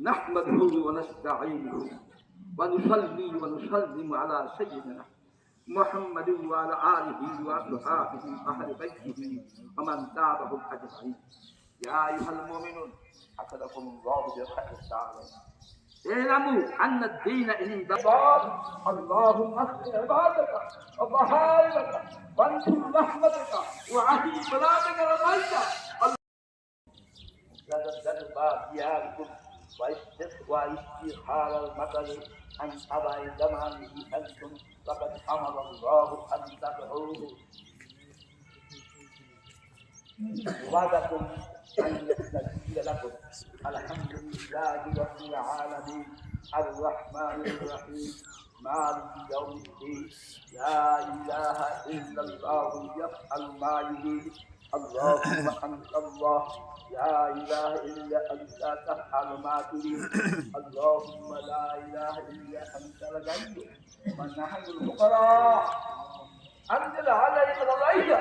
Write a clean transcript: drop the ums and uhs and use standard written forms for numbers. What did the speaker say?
نحمده ونستعينه ونصلي ونسلم على سيدنا محمد وعلى آله وصحبه أهل بيته ومن تابعهم أجمعين. يا أيها المؤمنون حفظكم الله بخير الدارين. اعلموا أن الدين عند الله. اللهم اغفر عبادك وبهائمك وانصر رحمتك وعهد بلادك رضيك. دياركم واستخار المطر عن أباء زمانه أنتم فقد أمر الله أن تدعوه وعدكم أن يستجيب لكم. الحمد لله رب العالمين الرحمن الرحيم مالك يوم الدين. لا إله إلا الله يفعل ما يريد. اللهم أنت الله لا إله إلا أنت تفعل ما تريد. اللهم لا إله إلا أنت الغني ونحن الفقراء. أنزل علينا الغيث